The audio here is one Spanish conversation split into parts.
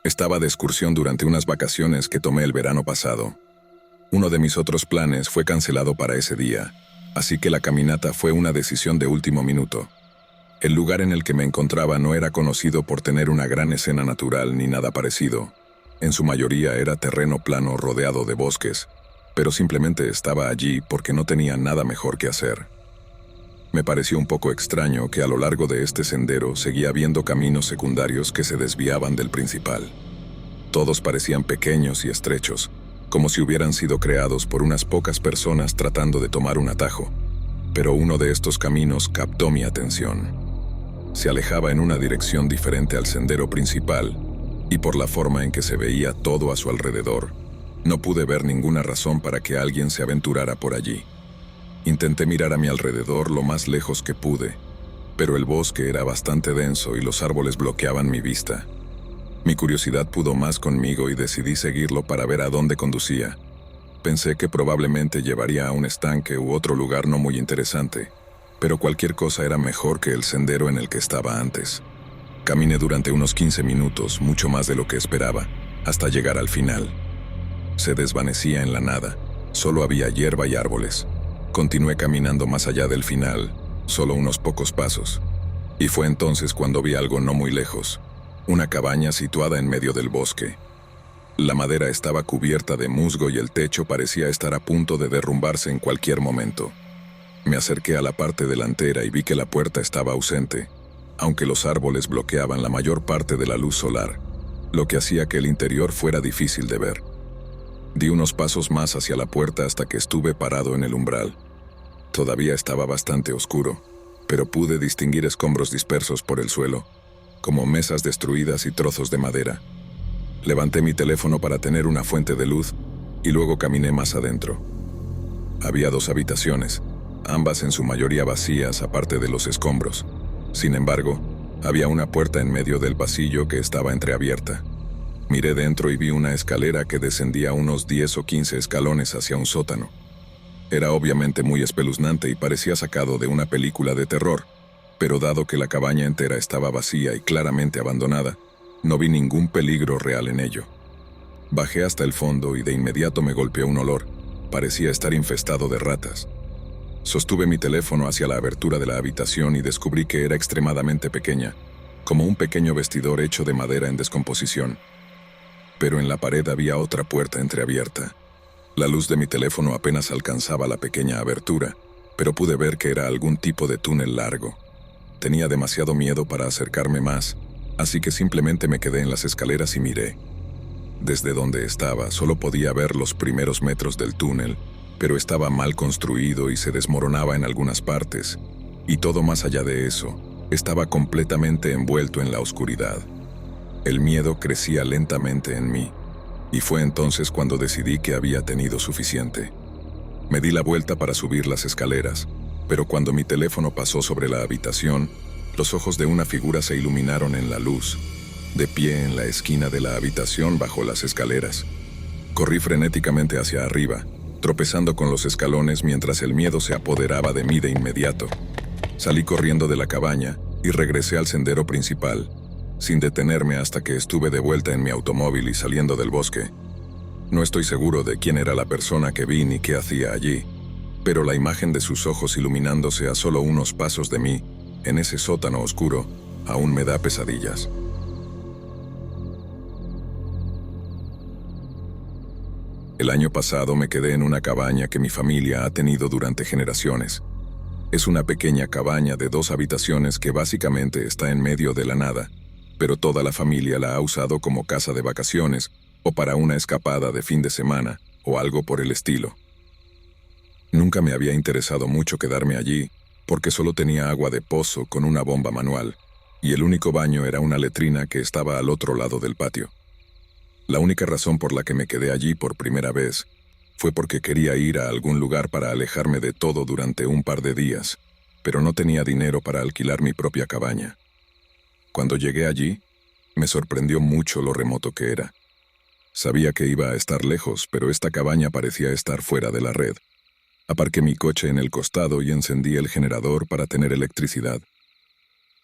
Estaba de excursión durante unas vacaciones que tomé el verano pasado. Uno de mis otros planes fue cancelado para ese día, así que la caminata fue una decisión de último minuto. El lugar en el que me encontraba no era conocido por tener una gran escena natural ni nada parecido. En su mayoría era terreno plano rodeado de bosques, pero simplemente estaba allí porque no tenía nada mejor que hacer. Me pareció un poco extraño que a lo largo de este sendero seguía habiendo caminos secundarios que se desviaban del principal. Todos parecían pequeños y estrechos, como si hubieran sido creados por unas pocas personas tratando de tomar un atajo. Pero uno de estos caminos captó mi atención. Se alejaba en una dirección diferente al sendero principal, y por la forma en que se veía todo a su alrededor, no pude ver ninguna razón para que alguien se aventurara por allí. Intenté mirar a mi alrededor lo más lejos que pude, pero el bosque era bastante denso y los árboles bloqueaban mi vista. Mi curiosidad pudo más conmigo y decidí seguirlo para ver a dónde conducía. Pensé que probablemente llevaría a un estanque u otro lugar no muy interesante, pero cualquier cosa era mejor que el sendero en el que estaba antes. Caminé durante unos 15 minutos, mucho más de lo que esperaba, hasta llegar al final. Se desvanecía en la nada, solo había hierba y árboles. Continué caminando más allá del final, solo unos pocos pasos. Y fue entonces cuando vi algo no muy lejos, una cabaña situada en medio del bosque. La madera estaba cubierta de musgo y el techo parecía estar a punto de derrumbarse en cualquier momento. Me acerqué a la parte delantera y vi que la puerta estaba ausente, aunque los árboles bloqueaban la mayor parte de la luz solar, lo que hacía que el interior fuera difícil de ver. Di unos pasos más hacia la puerta hasta que estuve parado en el umbral. Todavía estaba bastante oscuro, pero pude distinguir escombros dispersos por el suelo, como mesas destruidas y trozos de madera. Levanté mi teléfono para tener una fuente de luz y luego caminé más adentro. Había 2 habitaciones, ambas en su mayoría vacías aparte de los escombros. Sin embargo, había una puerta en medio del pasillo que estaba entreabierta. Miré dentro y vi una escalera que descendía unos 10 o 15 escalones hacia un sótano. Era obviamente muy espeluznante y parecía sacado de una película de terror, pero dado que la cabaña entera estaba vacía y claramente abandonada, no vi ningún peligro real en ello. Bajé hasta el fondo y de inmediato me golpeó un olor. Parecía estar infestado de ratas. Sostuve mi teléfono hacia la abertura de la habitación y descubrí que era extremadamente pequeña, como un pequeño vestidor hecho de madera en descomposición. Pero en la pared había otra puerta entreabierta. La luz de mi teléfono apenas alcanzaba la pequeña abertura, pero pude ver que era algún tipo de túnel largo. Tenía demasiado miedo para acercarme más, así que simplemente me quedé en las escaleras y miré. Desde donde estaba solo podía ver los primeros metros del túnel, pero estaba mal construido y se desmoronaba en algunas partes, y todo más allá de eso, estaba completamente envuelto en la oscuridad. El miedo crecía lentamente en mí, y fue entonces cuando decidí que había tenido suficiente. Me di la vuelta para subir las escaleras, pero cuando mi teléfono pasó sobre la habitación, los ojos de una figura se iluminaron en la luz, de pie en la esquina de la habitación bajo las escaleras. Corrí frenéticamente hacia arriba, tropezando con los escalones mientras el miedo se apoderaba de mí de inmediato. Salí corriendo de la cabaña y regresé al sendero principal, sin detenerme hasta que estuve de vuelta en mi automóvil y saliendo del bosque. No estoy seguro de quién era la persona que vi ni qué hacía allí, pero la imagen de sus ojos iluminándose a solo unos pasos de mí, en ese sótano oscuro, aún me da pesadillas. El año pasado me quedé en una cabaña que mi familia ha tenido durante generaciones. Es una pequeña cabaña de 2 habitaciones que básicamente está en medio de la nada, pero toda la familia la ha usado como casa de vacaciones o para una escapada de fin de semana o algo por el estilo. Nunca me había interesado mucho quedarme allí porque solo tenía agua de pozo con una bomba manual y el único baño era una letrina que estaba al otro lado del patio. La única razón por la que me quedé allí por primera vez fue porque quería ir a algún lugar para alejarme de todo durante un par de días, pero no tenía dinero para alquilar mi propia cabaña. Cuando llegué allí, me sorprendió mucho lo remoto que era. Sabía que iba a estar lejos, pero esta cabaña parecía estar fuera de la red. Aparqué mi coche en el costado y encendí el generador para tener electricidad.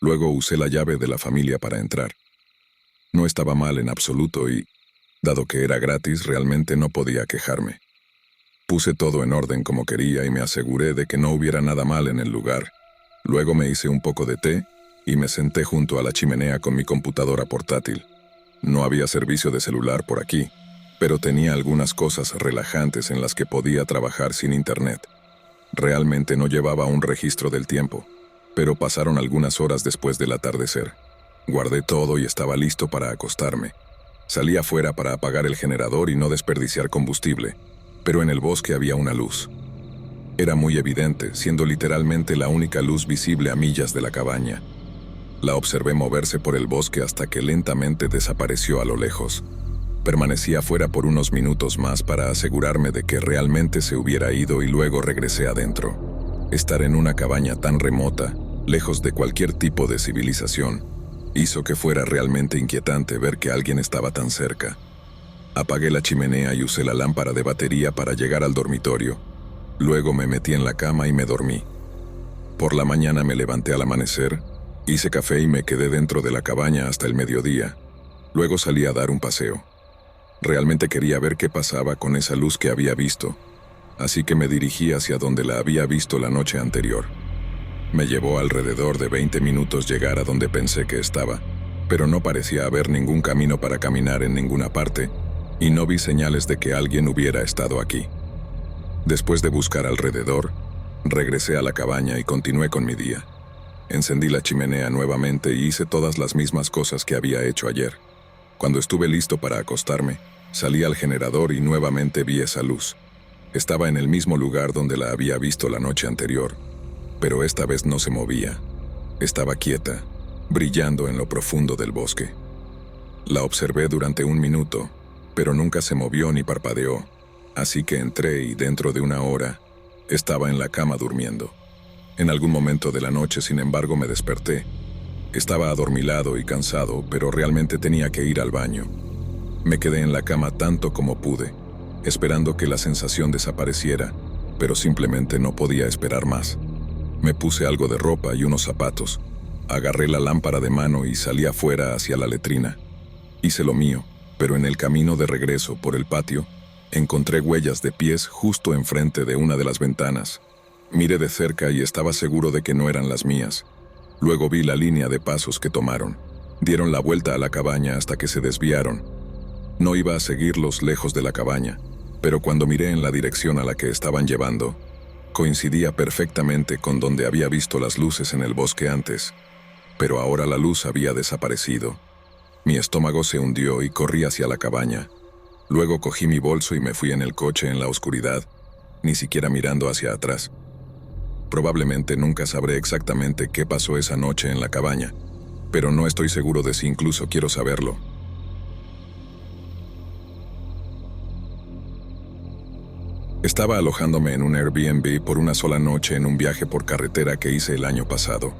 Luego usé la llave de la familia para entrar. No estaba mal en absoluto y, dado que era gratis, realmente no podía quejarme. Puse todo en orden como quería y me aseguré de que no hubiera nada mal en el lugar. Luego me hice un poco de té y me senté junto a la chimenea con mi computadora portátil. No había servicio de celular por aquí, pero tenía algunas cosas relajantes en las que podía trabajar sin internet. Realmente no llevaba un registro del tiempo, pero pasaron algunas horas después del atardecer. Guardé todo y estaba listo para acostarme. Salí afuera para apagar el generador y no desperdiciar combustible, pero en el bosque había una luz. Era muy evidente, siendo literalmente la única luz visible a millas de la cabaña. La observé moverse por el bosque hasta que lentamente desapareció a lo lejos. Permanecí afuera por unos minutos más para asegurarme de que realmente se hubiera ido y luego regresé adentro. Estar en una cabaña tan remota, lejos de cualquier tipo de civilización, hizo que fuera realmente inquietante ver que alguien estaba tan cerca. Apagué la chimenea y usé la lámpara de batería para llegar al dormitorio. Luego me metí en la cama y me dormí. Por la mañana me levanté al amanecer, hice café y me quedé dentro de la cabaña hasta el mediodía. Luego salí a dar un paseo. Realmente quería ver qué pasaba con esa luz que había visto, así que me dirigí hacia donde la había visto la noche anterior. Me llevó alrededor de 20 minutos llegar a donde pensé que estaba, pero no parecía haber ningún camino para caminar en ninguna parte, y no vi señales de que alguien hubiera estado aquí. Después de buscar alrededor, regresé a la cabaña y continué con mi día. Encendí la chimenea nuevamente y hice todas las mismas cosas que había hecho ayer. Cuando estuve listo para acostarme, salí al generador y nuevamente vi esa luz. Estaba en el mismo lugar donde la había visto la noche anterior, pero esta vez no se movía. Estaba quieta, brillando en lo profundo del bosque. La observé durante un minuto, pero nunca se movió ni parpadeó, así que entré y dentro de una hora, estaba en la cama durmiendo. En algún momento de la noche, sin embargo, me desperté. Estaba adormilado y cansado, pero realmente tenía que ir al baño. Me quedé en la cama tanto como pude, esperando que la sensación desapareciera, pero simplemente no podía esperar más. Me puse algo de ropa y unos zapatos, agarré la lámpara de mano y salí afuera hacia la letrina. Hice lo mío, pero en el camino de regreso por el patio, encontré huellas de pies justo enfrente de una de las ventanas. Miré de cerca y estaba seguro de que no eran las mías. Luego vi la línea de pasos que tomaron. Dieron la vuelta a la cabaña hasta que se desviaron. No iba a seguirlos lejos de la cabaña, pero cuando miré en la dirección a la que estaban llevando, coincidía perfectamente con donde había visto las luces en el bosque antes, pero ahora la luz había desaparecido. Mi estómago se hundió y corrí hacia la cabaña. Luego cogí mi bolso y me fui en el coche en la oscuridad, ni siquiera mirando hacia atrás. Probablemente nunca sabré exactamente qué pasó esa noche en la cabaña, pero no estoy seguro de si incluso quiero saberlo. Estaba alojándome en un Airbnb por una sola noche en un viaje por carretera que hice el año pasado.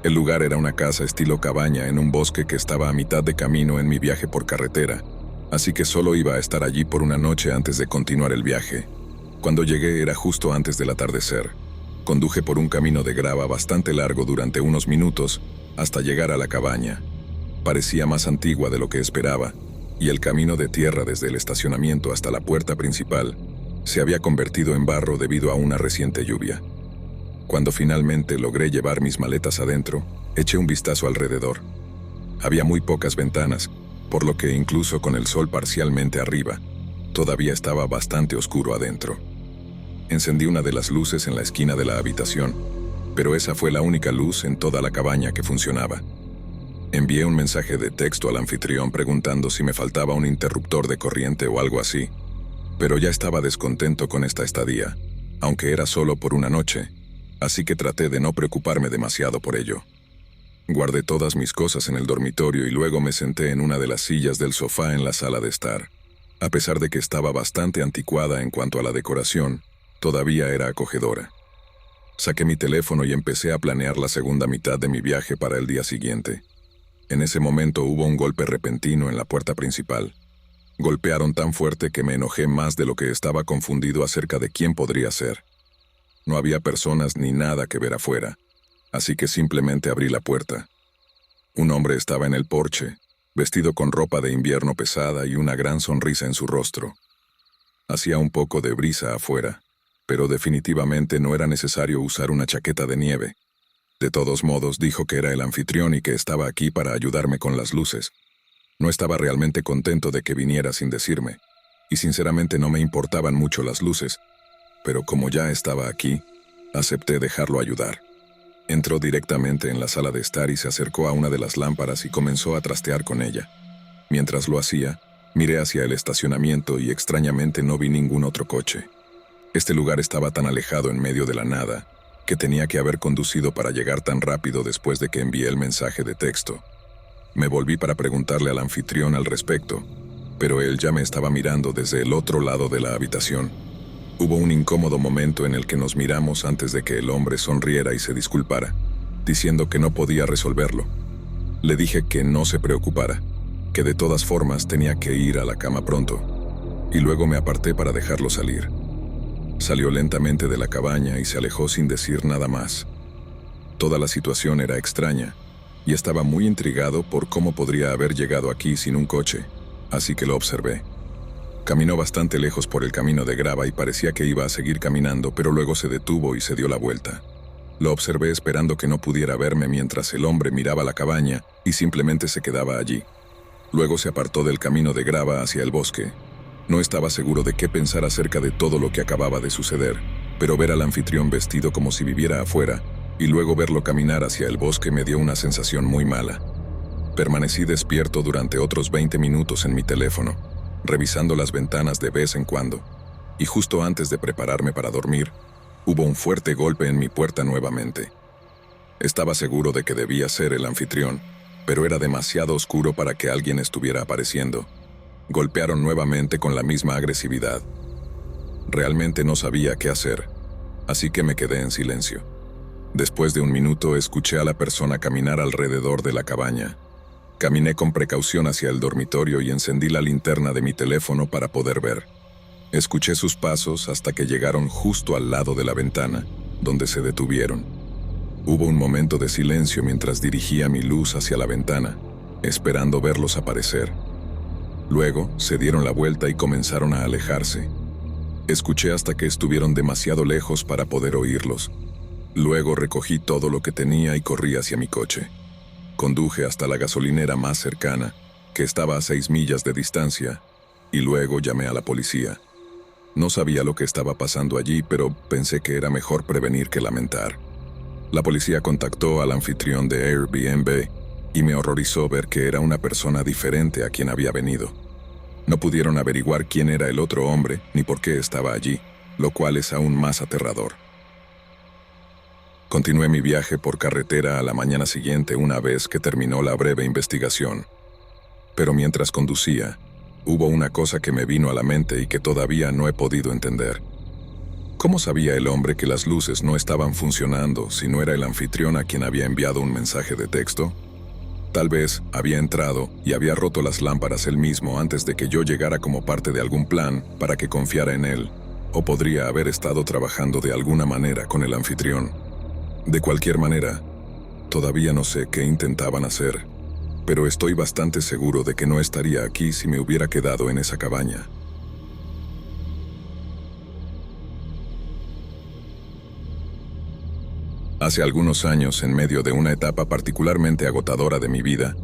El lugar era una casa estilo cabaña en un bosque que estaba a mitad de camino en mi viaje por carretera, así que solo iba a estar allí por una noche antes de continuar el viaje. Cuando llegué era justo antes del atardecer. Conduje por un camino de grava bastante largo durante unos minutos hasta llegar a la cabaña. Parecía más antigua de lo que esperaba, y el camino de tierra desde el estacionamiento hasta la puerta principal se había convertido en barro debido a una reciente lluvia. Cuando finalmente logré llevar mis maletas adentro, eché un vistazo alrededor. Había muy pocas ventanas, por lo que incluso con el sol parcialmente arriba, todavía estaba bastante oscuro adentro. Encendí una de las luces en la esquina de la habitación, pero esa fue la única luz en toda la cabaña que funcionaba. Envié un mensaje de texto al anfitrión preguntando si me faltaba un interruptor de corriente o algo así, pero ya estaba descontento con esta estadía, aunque era solo por una noche, así que traté de no preocuparme demasiado por ello. Guardé todas mis cosas en el dormitorio y luego me senté en una de las sillas del sofá en la sala de estar. A pesar de que estaba bastante anticuada en cuanto a la decoración, todavía era acogedora. Saqué mi teléfono y empecé a planear la segunda mitad de mi viaje para el día siguiente. En ese momento hubo un golpe repentino en la puerta principal. Golpearon tan fuerte que me enojé más de lo que estaba confundido acerca de quién podría ser. No había personas ni nada que ver afuera, así que simplemente abrí la puerta. Un hombre estaba en el porche, vestido con ropa de invierno pesada y una gran sonrisa en su rostro. Hacía un poco de brisa afuera, pero definitivamente no era necesario usar una chaqueta de nieve. De todos modos, dijo que era el anfitrión y que estaba aquí para ayudarme con las luces. No estaba realmente contento de que viniera sin decirme, y sinceramente no me importaban mucho las luces, pero como ya estaba aquí, acepté dejarlo ayudar. Entró directamente en la sala de estar y se acercó a una de las lámparas y comenzó a trastear con ella. Mientras lo hacía, miré hacia el estacionamiento y extrañamente no vi ningún otro coche. Este lugar estaba tan alejado en medio de la nada, que tenía que haber conducido para llegar tan rápido después de que envié el mensaje de texto. Me volví para preguntarle al anfitrión al respecto, pero él ya me estaba mirando desde el otro lado de la habitación. Hubo un incómodo momento en el que nos miramos antes de que el hombre sonriera y se disculpara, diciendo que no podía resolverlo. Le dije que no se preocupara, que de todas formas tenía que ir a la cama pronto, y luego me aparté para dejarlo salir. Salió lentamente de la cabaña y se alejó sin decir nada más. Toda la situación era extraña, y estaba muy intrigado por cómo podría haber llegado aquí sin un coche, así que lo observé. Caminó bastante lejos por el camino de grava y parecía que iba a seguir caminando, pero luego se detuvo y se dio la vuelta. Lo observé esperando que no pudiera verme mientras el hombre miraba la cabaña y simplemente se quedaba allí. Luego se apartó del camino de grava hacia el bosque. No estaba seguro de qué pensar acerca de todo lo que acababa de suceder, pero ver al anfitrión vestido como si viviera afuera y luego verlo caminar hacia el bosque me dio una sensación muy mala. Permanecí despierto durante otros 20 minutos en mi teléfono, revisando las ventanas de vez en cuando, y justo antes de prepararme para dormir, hubo un fuerte golpe en mi puerta nuevamente. Estaba seguro de que debía ser el anfitrión, pero era demasiado oscuro para que alguien estuviera apareciendo. Golpearon nuevamente con la misma agresividad. Realmente no sabía qué hacer, así que me quedé en silencio. Después de un minuto escuché a la persona caminar alrededor de la cabaña. Caminé con precaución hacia el dormitorio y encendí la linterna de mi teléfono para poder ver. Escuché sus pasos hasta que llegaron justo al lado de la ventana, donde se detuvieron. Hubo un momento de silencio mientras dirigía mi luz hacia la ventana, esperando verlos aparecer. Luego se dieron la vuelta y comenzaron a alejarse. Escuché hasta que estuvieron demasiado lejos para poder oírlos. Luego recogí todo lo que tenía y corrí hacia mi coche. Conduje hasta la gasolinera más cercana, que estaba a 6 millas de distancia, y luego llamé a la policía. No sabía lo que estaba pasando allí, pero pensé que era mejor prevenir que lamentar. La policía contactó al anfitrión de Airbnb y me horrorizó ver que era una persona diferente a quien había venido. No pudieron averiguar quién era el otro hombre ni por qué estaba allí, lo cual es aún más aterrador. Continué mi viaje por carretera a la mañana siguiente una vez que terminó la breve investigación. Pero mientras conducía, hubo una cosa que me vino a la mente y que todavía no he podido entender. ¿Cómo sabía el hombre que las luces no estaban funcionando si no era el anfitrión a quien había enviado un mensaje de texto? Tal vez había entrado y había roto las lámparas él mismo antes de que yo llegara como parte de algún plan para que confiara en él, o podría haber estado trabajando de alguna manera con el anfitrión. De cualquier manera, todavía no sé qué intentaban hacer, pero estoy bastante seguro de que no estaría aquí si me hubiera quedado en esa cabaña. Hace algunos años, en medio de una etapa particularmente agotadora de mi vida,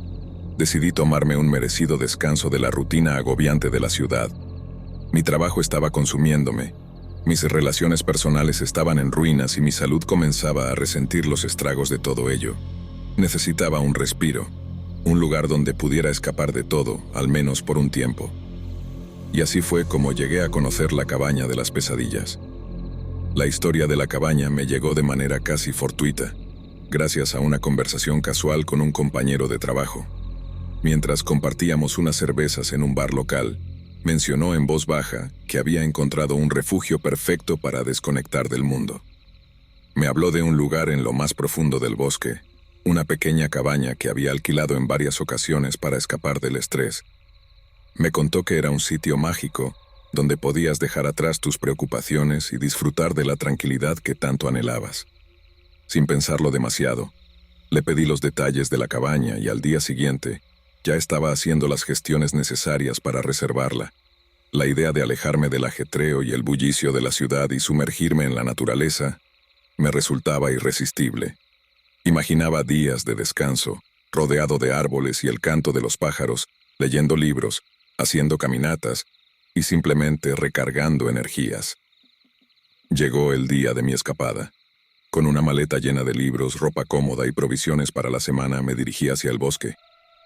decidí tomarme un merecido descanso de la rutina agobiante de la ciudad. Mi trabajo estaba consumiéndome, mis relaciones personales estaban en ruinas y mi salud comenzaba a resentir los estragos de todo ello. Necesitaba un respiro, un lugar donde pudiera escapar de todo, al menos por un tiempo. Y así fue como llegué a conocer la cabaña de las pesadillas. La historia de la cabaña me llegó de manera casi fortuita, gracias a una conversación casual con un compañero de trabajo. Mientras compartíamos unas cervezas en un bar local, mencionó en voz baja que había encontrado un refugio perfecto para desconectar del mundo. Me habló de un lugar en lo más profundo del bosque, una pequeña cabaña que había alquilado en varias ocasiones para escapar del estrés. Me contó que era un sitio mágico, donde podías dejar atrás tus preocupaciones y disfrutar de la tranquilidad que tanto anhelabas. Sin pensarlo demasiado, le pedí los detalles de la cabaña y al día siguiente, Ya estaba haciendo las gestiones necesarias para reservarla. La idea de alejarme del ajetreo y el bullicio de la ciudad y sumergirme en la naturaleza me resultaba irresistible. Imaginaba días de descanso, rodeado de árboles y el canto de los pájaros, leyendo libros, haciendo caminatas y simplemente recargando energías. Llegó el día de mi escapada. Con una maleta llena de libros, ropa cómoda y provisiones para la semana, me dirigí hacia el bosque.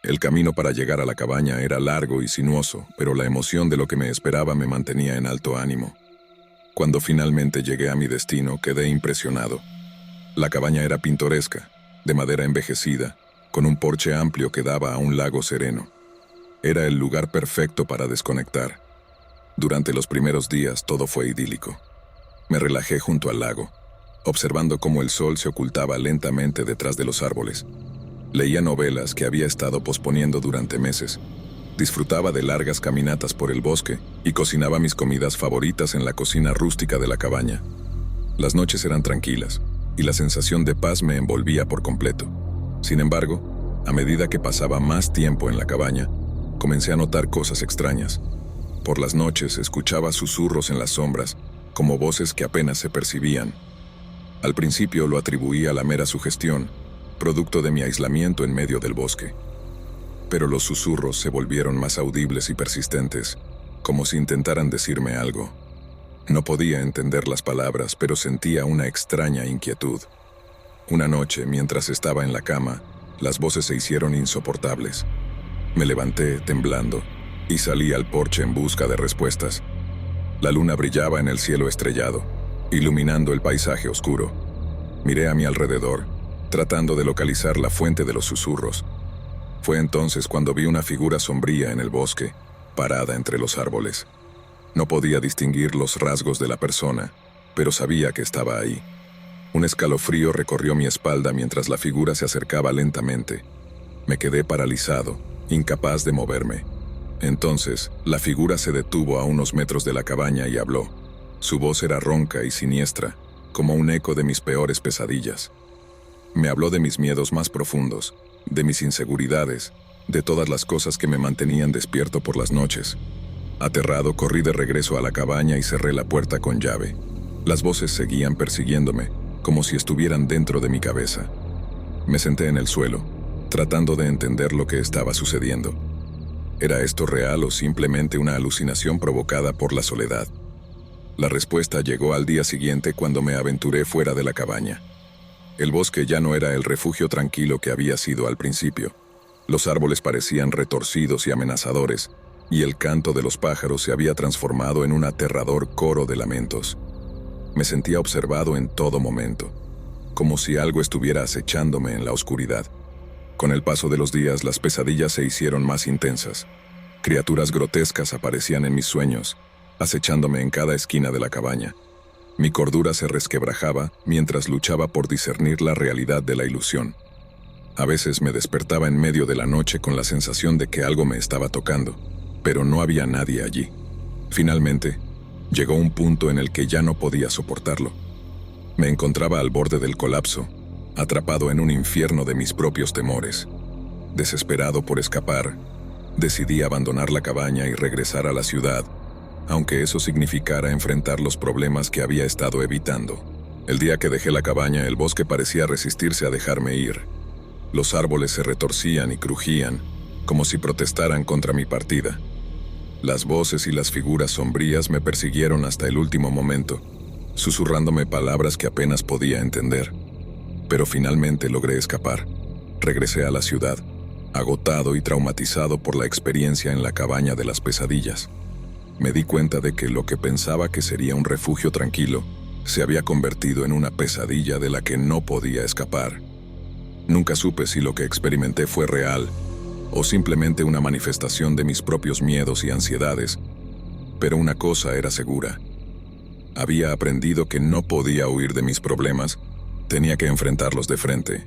El camino para llegar a la cabaña era largo y sinuoso, pero la emoción de lo que me esperaba me mantenía en alto ánimo. Cuando finalmente llegué a mi destino, quedé impresionado. La cabaña era pintoresca, de madera envejecida, con un porche amplio que daba a un lago sereno. Era el lugar perfecto para desconectar. Durante los primeros días todo fue idílico. Me relajé junto al lago, observando cómo el sol se ocultaba lentamente detrás de los árboles. Leía novelas que había estado posponiendo durante meses. Disfrutaba de largas caminatas por el bosque y cocinaba mis comidas favoritas en la cocina rústica de la cabaña. Las noches eran tranquilas y la sensación de paz me envolvía por completo. Sin embargo, a medida que pasaba más tiempo en la cabaña, comencé a notar cosas extrañas. Por las noches escuchaba susurros en las sombras, como voces que apenas se percibían. Al principio lo atribuía a la mera sugestión, producto de mi aislamiento en medio del bosque. Pero los susurros se volvieron más audibles y persistentes, como si intentaran decirme algo. No podía entender las palabras, pero sentía una extraña inquietud. Una noche, mientras estaba en la cama, las voces se hicieron insoportables. Me levanté, temblando, y salí al porche en busca de respuestas. La luna brillaba en el cielo estrellado, iluminando el paisaje oscuro. Miré a mi alrededor, tratando de localizar la fuente de los susurros. Fue entonces cuando vi una figura sombría en el bosque, parada entre los árboles. No podía distinguir los rasgos de la persona, pero sabía que estaba ahí. Un escalofrío recorrió mi espalda mientras la figura se acercaba lentamente. Me quedé paralizado, incapaz de moverme. Entonces, la figura se detuvo a unos metros de la cabaña y habló. Su voz era ronca y siniestra, como un eco de mis peores pesadillas. Me habló de mis miedos más profundos, de mis inseguridades, de todas las cosas que me mantenían despierto por las noches. Aterrado, corrí de regreso a la cabaña y cerré la puerta con llave. Las voces seguían persiguiéndome, como si estuvieran dentro de mi cabeza. Me senté en el suelo, tratando de entender lo que estaba sucediendo. ¿Era esto real o simplemente una alucinación provocada por la soledad? La respuesta llegó al día siguiente cuando me aventuré fuera de la cabaña. El bosque ya no era el refugio tranquilo que había sido al principio. Los árboles parecían retorcidos y amenazadores, y el canto de los pájaros se había transformado en un aterrador coro de lamentos. Me sentía observado en todo momento, como si algo estuviera acechándome en la oscuridad. Con el paso de los días, las pesadillas se hicieron más intensas. Criaturas grotescas aparecían en mis sueños, acechándome en cada esquina de la cabaña. Mi cordura se resquebrajaba mientras luchaba por discernir la realidad de la ilusión. A veces me despertaba en medio de la noche con la sensación de que algo me estaba tocando, pero no había nadie allí. Finalmente, llegó un punto en el que ya no podía soportarlo. Me encontraba al borde del colapso, atrapado en un infierno de mis propios temores. Desesperado por escapar, decidí abandonar la cabaña y regresar a la ciudad, aunque eso significara enfrentar los problemas que había estado evitando. El día que dejé la cabaña, el bosque parecía resistirse a dejarme ir. Los árboles se retorcían y crujían, como si protestaran contra mi partida. Las voces y las figuras sombrías me persiguieron hasta el último momento, susurrándome palabras que apenas podía entender. Pero finalmente logré escapar. Regresé a la ciudad, agotado y traumatizado por la experiencia en la cabaña de las pesadillas. Me di cuenta de que lo que pensaba que sería un refugio tranquilo se había convertido en una pesadilla de la que no podía escapar. Nunca supe si lo que experimenté fue real o simplemente una manifestación de mis propios miedos y ansiedades, pero una cosa era segura. Había aprendido que no podía huir de mis problemas, tenía que enfrentarlos de frente.